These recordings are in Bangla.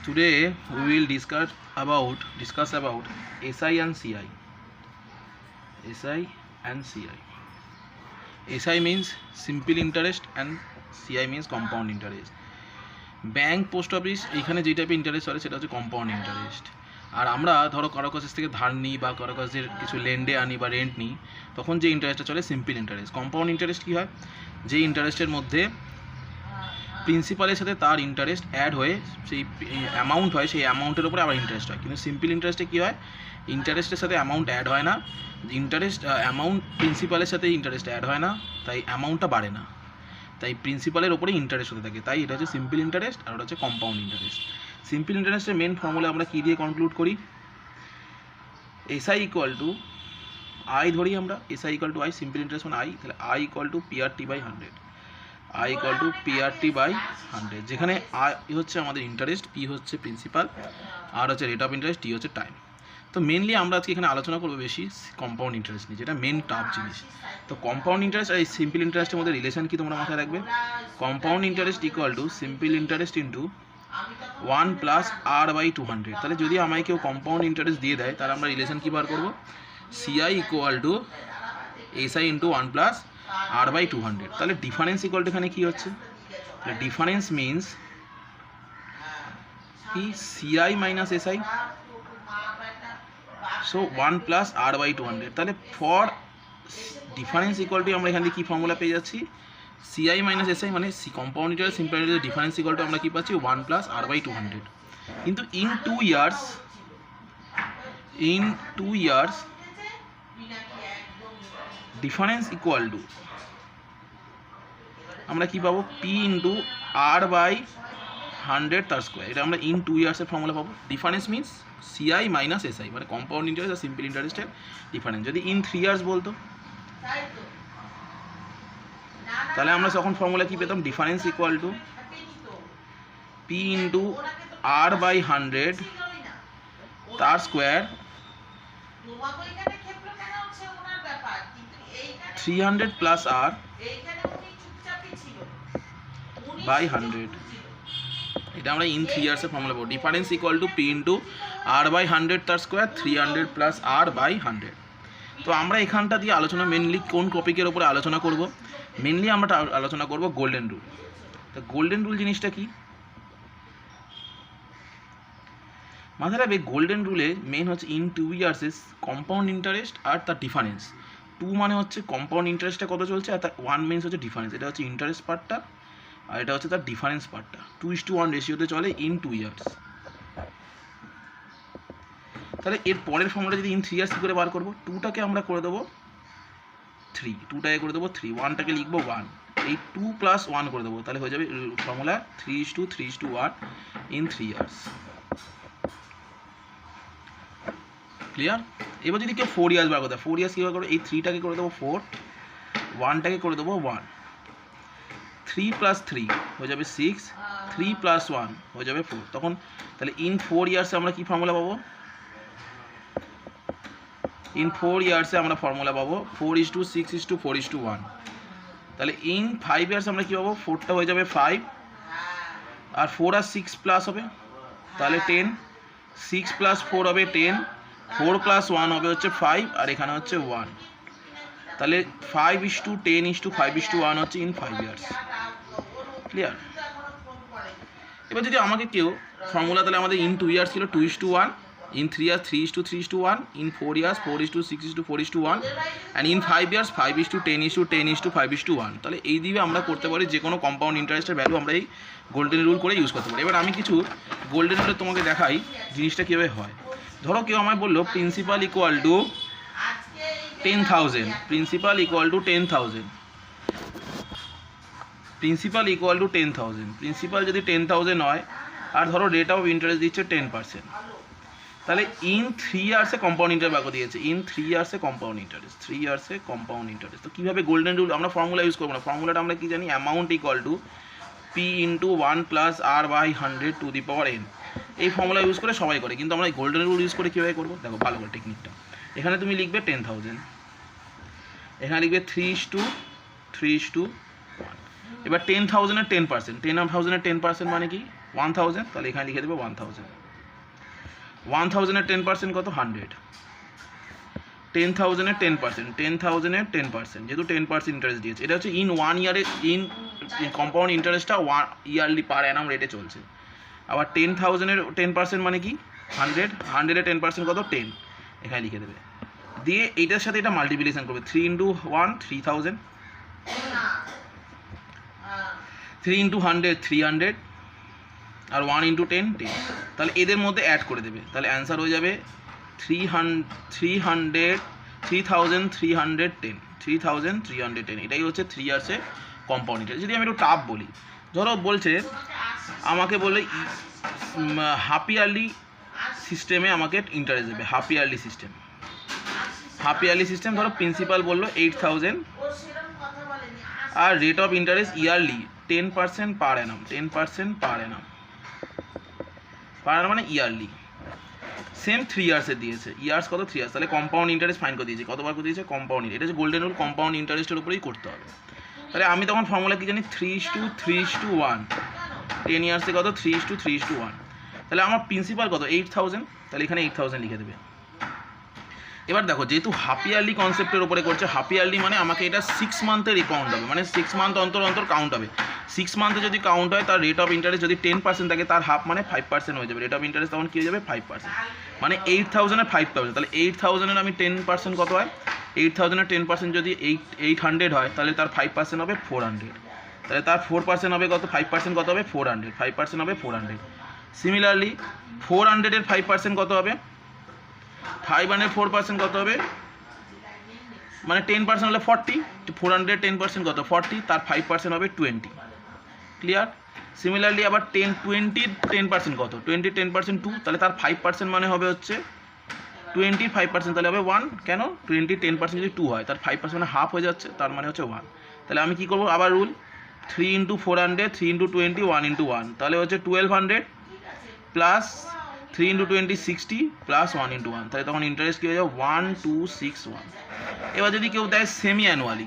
Today we will discuss about SI and CI. SI and CI. SI means simple interest and CI means compound interest. Bank post office এখানে যে টাইপের ইন্টারেস্ট হয় সেটা হচ্ছে কম্পাউন্ড ইন্টারেস্ট। আর আমরা ধরো কারো কাছ থেকে ধার নিই বা কারো কাছে কিছু লেন্ডে আনি বা রেন্ট নিই, তখন যে ইন্টারেস্টটা চলে সিম্পল ইন্টারেস্ট। কম্পাউন্ড ইন্টারেস্ট কী হয়, যে ইন্টারেস্টের মধ্যে প্রিন্সিপালের সাথে তার ইন্টারেস্ট অ্যাড হয়ে সেই অ্যামাউন্ট হয়, সেই অ্যামাউন্টের উপরে আবার ইন্টারেস্ট হয়। কিন্তু সিম্পল ইন্টারেস্টে কী হয়, ইন্টারেস্টের সাথে অ্যামাউন্ট অ্যাড হয় না, অ্যামাউন্ট প্রিন্সিপালের সাথে ইন্টারেস্ট অ্যাড হয় না, তাই অ্যামাউন্টটা বাড়ে না, তাই প্রিন্সিপালের ওপরে ইন্টারেস্ট হতে থাকে। তাই এটা হচ্ছে সিম্পল ইন্টারেস্ট আর ওটা হচ্ছে কম্পাউন্ড ইন্টারেস্ট। সিম্পল ইন্টারেস্টের মেন ফর্মুলা আমরা কী দিয়ে কনক্লুড করি, এসআই ইকুয়াল টু আই ধরি আমরা, SI equal to I, simple interest মানে আই, তাহলে I equal to PRT by 100, I equal to PRT by 100, যেখানে আই হচ্ছে আমাদের ইন্টারেস্ট, পি হচ্ছে প্রিন্সিপাল, আর হচ্ছে রেট অফ ইন্টারেস্ট, টি হচ্ছে টাইম। তো মেনলি আমরা আজকে এখানে আলোচনা করবো বেশি কম্পাউন্ড ইন্টারেস্ট নিয়ে, যেটা মেন টাফ জিনিস। তো কম্পাউন্ড ইন্টারেস্ট আর এই সিম্পল ইন্টারেস্টের মধ্যে রিলেশন কি তোমরা মাথায় রাখবে, compound interest equal to simple interest into 1 plus R by 200। তাহলে যদি আমায় কেউ কম্পাউন্ড ইন্টারেস্ট দিয়ে দেয়, তাহলে আমরা রিলেশন কী বার করবো, CI equal to SI into 1 plus R by 200। তাহলে ডিফারেন্স ইকুয়াল টু এখানে কী হচ্ছে, ডিফারেন্স মিনস কি, CI minus SI, so 1 plus R by 200। তাহলে ফর ডিফারেন্স ইকুয়াল টু আমরা এখান থেকে কী ফর্মুলা পেয়ে যাচ্ছি, সিআই মাইনাস এসআই মানে compound interest simple interest difference equal two আমরা কী পাচ্ছি 1 প্লাস আর বাই 200। কিন্তু in 2 years difference equal two আমরা কী পাবো, পি ইন্টু আর বাই 100 তার স্কোয়ার। এটা আমরা ইন 2 ইয়ার্সের ফর্মুলা পাবো। Difference means CI minus SI মানে কম্পাউন্ড ইন্টারেস্ট আর সিম্পল ইন্টারেস্টের ডিফারেন্স। যদি ইন 3 ইয়ার্স বলতো, তাহলে আমরা তখন ফর্মুলা কী পেতাম, difference equal to P into R by 100 তার স্কোয়ার 300 প্লাস আর বাই 100। এটা আমরা ইন 3 ইয়ার্সের ফর্মুলা পাবো, difference equal to P into R by 100 তার স্কোয়ার 300 প্লাস আর বাই 100। তো আমরা এখানটা দিয়ে আলোচনা মেনলি কোন টপিকের ওপরে আলোচনা করব, মেনলি আমরা আলোচনা করব গোল্ডেন রুল। তো গোল্ডেন রুল জিনিসটা কি মাথায় রাখবে, গোল্ডেন রুলে মেন হচ্ছে ইন 2 ইয়ার্সেস কম্পাউন্ড ইন্টারেস্ট আর তার ডিফারেন্স। 2 মানে হচ্ছে কম্পাউন্ড ইন্টারেস্টটা কত চলছে, আর তার 1 মিনস হচ্ছে ডিফারেন্স। এটা হচ্ছে ইন্টারেস্ট পার্টটা আর এটা হচ্ছে তার ডিফারেন্স পার্টটা। 2:1 রেশিওতে চলে ইন 2 ইয়ার্স। তাহলে এর পরের ফর্মুলা যদি ইন 3 ইয়ার্স কী করে বার করবো, 2টাকে আমরা করে দেবো 3, 2টাকে করে দেবো 3, 1টাকে লিখবো 1, এই 2 প্লাস 1 করে দেবো, তাহলে হয়ে যাবে ফর্মুলা 3:3:1 ইন 3 ইয়ার্স। ক্লিয়ার? এবার যদি কেউ 4 ইয়ার্স বার করতে, 4 ইয়ার্স কীভাবে করবো, এই 3টাকে করে দেবো 4, 1টাকে করে দেবো 1, 3 প্লাস 3 হয়ে যাবে 6, 3 প্লাস 1 হয়ে যাবে 4। তখন তাহলে ইন 4 ইয়ার্সে আমরা কী ফর্মুলা পাবো, ইন 4 ইয়ার্সে আমরা ফর্মুলা পাবো 4:6:4:1। তাহলে ইন 5 ইয়ার্স আমরা কী পাবো, 4টা হয়ে যাবে 5, আর 4 আর 6 প্লাস হবে তাহলে 10, 6 প্লাস 4 হবে 10, 4 প্লাস 1 হবে হচ্ছে 5, আর এখানে হচ্ছে 1। তাহলে 5:10:5:1 হচ্ছে ইন 5 ইয়ার্স। ক্লিয়ার? এবার যদি আমাকে কেউ ফর্মুলা, তাহলে আমাদের ইন 2 ইয়ার্স ছিল 2:1, in 3 years 3:3:1, in 4 years 4:6:4:1, and in 5 years 5:10:10:5:1। তাহলে এই দিয়ে আমরা করতে পারি যে কোনো কম্পাউন্ড ইন্টারেস্টের ভ্যালু আমরা এই গোল্ডেন রুল করে ইউজ করতে পারি। এবার আমি কিছু গোল্ডেন রুলে তোমাকে দেখাই জিনিসটা কীভাবে হয়। ধরো কেউ আমায় বললো principal equal to 10,000, principal equal to 10,000, principal equal to 10,000, principal যদি 10,000 হয় আর ধরো রেট অফ ইন্টারেস্ট দিচ্ছে 10%, তাহলে ইন 3 ইয়ার্সে কম্পাউন্ড ইন্টারেস্ট বাকি দিয়েছে, ইন 3 ইয়ার্সে কম্পাউন্ড ইন্টারেস্ট, 3 ইয়ার্সে কম্পাউন্ড ইন্টারেস্ট। তো কীভাবে গোল্ডেন রুল, আমরা ফর্মুলা ইউজ করবো না, ফর্মুলাটা আমরা কী জানি, amount equal to P into 1 plus R by 100 to the power n। এই ফর্মুলা ইউজ করে সবাই করে, কিন্তু আমরা গোল্ডেন রুল ইউজ করে কীভাবে করবো দেখো ভালো করে টেকনিকটা। এখানে তুমি লিখবে 10,000, এখানে লিখবে 3:3:1। এবার 10,000-এর 10%, 10,000-এর 10% মানে কি 1,000, তাহলে এখানে লিখে দেবো 1,000। 1,000-এর 10% কত 100। 10,000-এর 10%, 10,000-এর 10%, যেহেতু 10% ইন্টারেস্ট দিয়েছে, এটা হচ্ছে ইন 1 ইয়ারে ইন কম্পাউন্ড ইন্টারেস্টটা ইয়ারলি পার অ্যানাম রেটে চলছে। আবার 10,000-এর 10% মানে কি 100, 100-এর 10% কত 10, এখানে লিখে দেবে। দিয়ে এইটার সাথে এটা মাল্টিপ্লিকেশন করবে, 3 × 1 3,000, 3 × 100 300, আর 1 × 10 10। তাহলে এদের মধ্যে অ্যাড করে দেবে, তাহলে অ্যান্সার হয়ে যাবে 3,310, এটাই হচ্ছে 3 ইয়ার্সে কম্পাউন্ড ইন্টারেস্ট। যদি আমি একটু টাফ বলি, ধরো বলছে আমাকে বলে হাফ ইয়ারলি সিস্টেমে আমাকে ইন্টারেস্ট দেবে, হাফ ইয়ারলি সিস্টেম, ধরো প্রিন্সিপাল বললো 8,000 আর রেট অফ ইন্টারেস্ট ইয়ারলি 10% পার অ্যানাম, 10% পার অ্যানাম মানে ইয়ারলি, সেম 3 ইয়ার্সে দিয়েছে, ইয়ার্স কত 3 ইয়ার্স, তাহলে কম্পাউন্ড ইন্টারেস্ট ফাইন করে দিয়েছে, কতবার করে দিয়েছে কম্পাউন্ড, এটা হচ্ছে গোল্ডেন রুল, কম্পাউন্ড ইন্টারেস্টের উপরেই করতে হবে। তাহলে আমি তখন ফর্মুলা কি জানি 3:3:1, 10 ইয়ার্সে কত 3:3:1, তাহলে আমার প্রিন্সিপাল কত 8,000, তাহলে এখানে 8,000 লিখে দেবে। এবার দেখো যেহেতু হাফ ইয়ারলি কনসেপ্টের উপরে করছে, হাফ ইয়ারলি মানে আমাকে এটা 6 মান্থের কাউন্ট হবে, মানে 6 মান্থ অন্তর কাউন্ট হবে। 6 মান্থে যদি কাউন্ট হয় তার রেট অফ ইন্টারেস্ট যদি 10% থাকে, তার হাফ মানে 5% হয়ে যাবে, রেট অফ ইন্টারেস্ট তখন কী হয়ে যাবে 5%, মানে 8,000-এর 5,000, তাহলে 8,000-এর আমি 10% কত হয়, 8,000-এর 10% যদি 800 হয়, তাহলে তার 5% হবে 400, তাহলে তার 4% হবে কত, 5% কত হবে 400, 5% হবে 400। সিমিলারলি 400-এর 5% কত হবে, 500-এর 4% কত হবে, মানে 10% হলে 40, 400-এর 10% কত 40, তার 5% হবে 20, ক্লিয়ার। সিমিলারলি আবার 20-র 10% কত, 20-র 10% 2, তাহলে তার 5% মানে হবে হচ্ছে 20-র 5%, তাহলে হবে 1, কেন 20-র 10% যদি 2 হয়, তার 5% মানে হাফ হয়ে যাচ্ছে, তার মানে হচ্ছে 1। তাহলে আমি কী করবো, আবার রুল 3 × 400, 3 × 20, 1 × 1, তাহলে হচ্ছে 1200 প্লাস 3 × 20 60 প্লাস 1 × 1, তাহলে তখন ইন্টারেস্ট কী হয়ে যাবে 1261। এবার যদি কেউ দেয় সেমি অ্যানুয়ালি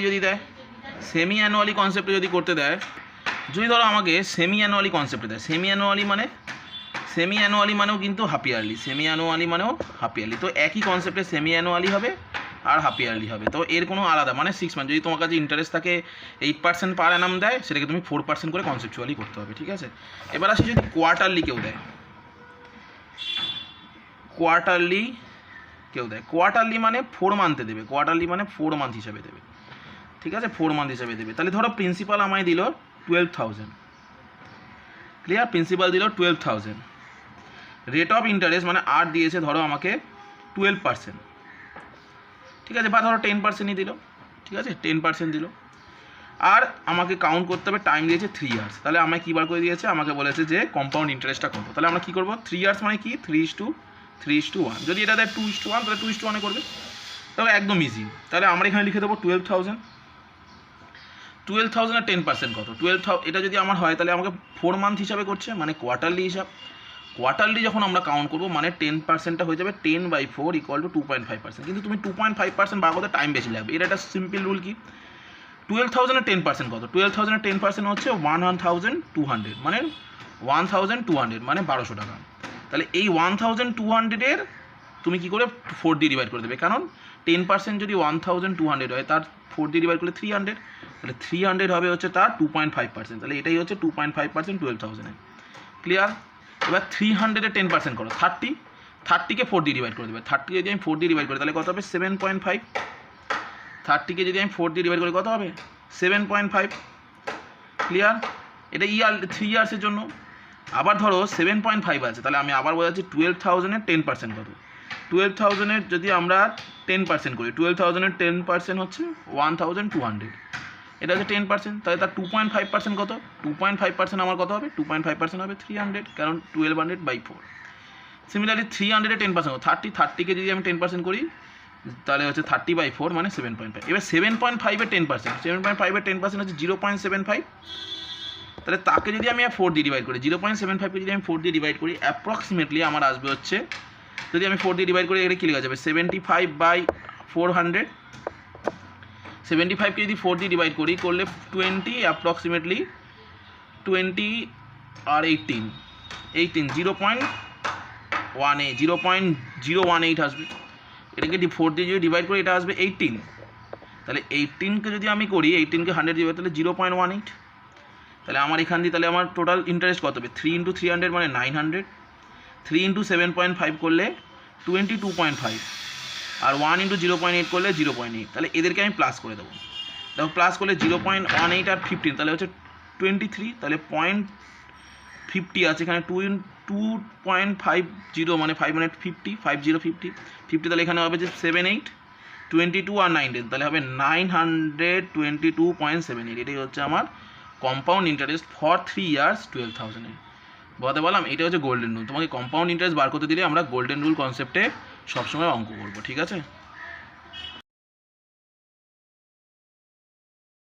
যদি দেয়, সেমি অ্যানুয়ালি কনসেপ্টে যদি করতে দেয়, যদি ধরো আমাকে সেমি অ্যানুয়ালি কনসেপ্টে দেয়, সেমি অ্যানুয়ালি মানেও কিন্তু হাফ ইয়ারলি, তো একই কনসেপ্টে সেমি অ্যানুয়ালি হবে আর হাফ ইয়ারলি হবে, তো এর কোনো আলাদা মানে 6 মান্থ, যদি তোমার কাছে ইন্টারেস্ট থাকে 8% পার অ্যানাম দেয়, সেটাকে তুমি 4% করে কনসেপচুয়ালি করতে হবে, ঠিক আছে। এবার আসি যদি কোয়ার্টারলি কেউ দেয়, কোয়ার্টারলি মানে 4 মান্থে দেবে, কোয়ার্টারলি মানে 4 মান্থ হিসাবে দেবে, ঠিক আছে, 4 মান্থ হিসাবে দেবে। তাহলে ধরো প্রিন্সিপাল আমায় দিল 12,000, ক্লিয়ার, প্রিন্সিপাল দিল 12,000, রেট অফ ইন্টারেস্ট মানে আর দিয়েছে ধরো আমাকে 12%, ঠিক আছে, বা ধরো 10%ই দিল, ঠিক আছে, 10% দিল, আর আমাকে কাউন্ট করতে হবে, টাইম দিয়েছে 3 ইয়ার্স, তাহলে আমায় কী বার করে দিয়েছে, আমাকে বলেছে যে কম্পাউন্ড ইন্টারেস্টটা কত, তাহলে আমরা কী করবো 3 ইয়ার্স মানে কি 3:1, যদি এটা দেয় 2:1, তাহলে 2:1 করবে, তাহলে একদম ইজি। তাহলে আমরা এখানে লিখে দেবো 12,000, 12,000-এর 10% কত, 12,000, এটা যদি আমার হয় তাহলে আমাকে 4 মান্থ হিসাবে করছে, মানে কোয়ার্টারলি হিসাব, কোয়ার্টারলি যখন আমরা কাউন্ট করবো মানে 10%টা হয়ে যাবে 10/4 = 2.5%, কিন্তু তুমি 2.5% বার করতে টাইম বেশি লাগবে, এটা একটা সিম্পল রুল কি, 12,000-এর 10% কত, 12,000-এর 10% হচ্ছে 1,200, মানে 1,200 মানে 1,200 টাকা, তাহলে এই 1,200-এর তুমি কী করে 4 দিয়ে ডিভাইড করে দেবে, কারণ 10% যদি 1,200 হয়, তার 4 দিয়ে ডিভাইড করলে 300, তাহলে 300 হবে হচ্ছে তার 2.5%, তাহলে এটাই হচ্ছে 2.5% 12,000-এর, ক্লিয়ার। এবার 300-এর 10% করো 30কে 4 দিয়ে ডিভাইড করে দেবে, 30কে যদি আমি 4 দিয়ে ডিভাইড করি তাহলে কত হবে 7.5, 30কে যদি আমি 4 দিয়ে ডিভাইড করি কত হবে 7.5, ক্লিয়ার। এটা 3 ইয়ার্সের জন্য। আবার ধরো 7.5 আছে, তাহলে আমি আবার বোঝাচ্ছি 12,000-এর 10% কত, 12,000-এর যদি আমরা 10% করি, 12,000-এর 10% হচ্ছে 1,200, এটা হচ্ছে 10%, তাহলে তার 2.5% কত, 2.5% আমার কত হবে, 2.5% হবে 300, কারণ 1200/4। সিমিলারলি 300-এর 10% 30কে যদি আমি 10% করি তাহলে হচ্ছে 30/4 মানে 7.5। এবার 7.5-এর 10%, 7.5-এর 10% হচ্ছে 0.75, তাহলে তাকে যদি আমি 4 দিয়ে ডিভাইড করি, 0.75কে যদি আমি 4 দিয়ে ডিভাইড করি, অ্যাপ্রক্সিমেটলি আমার আসবে হচ্ছে, যদি আমি 4 দিয়ে ডিভাইড করি এটা কী লেখা যাবে 75/100, 400, 75কে যদি 4 দিয়ে ডিভাইড করি করলে 20 অ্যাপ্রক্সিমেটলি 20 আর 18 0.018 আসবে। এটাকে 4 দিয়ে যদি ডিভাইড করি এটা আসবে 18, তাহলে 18কে যদি আমি করি 18কে 100 দিয়ে তাহলে 0.18, তাহলে আমার এখান দিয়ে তাহলে আমার টোটাল ইন্টারেস্ট কত হবে 3 × 300 মানে 900, 3 × 7.5 করলে 22.5, আর 1 × 0.8 করলে 0.8, তাহলে এদেরকে আমি প্লাস করে দেবো। দেখো প্লাস করলে 0.18 আর 15 তাহলে হচ্ছে 23, তাহলে 0.50 আছে এখানে 2.50 মানে 5 মানে 50 তাহলে এখানে হবে যে 78, 22 আর 19 তাহলে হবে 922.78, এটাই হচ্ছে আমার কম্পাউন্ড ইন্টারেস্ট ফর 3 ইয়ার্স 12,000। বলতে বললাম এটা হচ্ছে গোল্ডেন রুল। তোমাকে কম্পাউন্ড ইন্টারেস্ট বার করতে দিলে আমরা গোল্ডেন রুল কনসেপ্টে সবসময় অঙ্ক করবো, ঠিক আছে।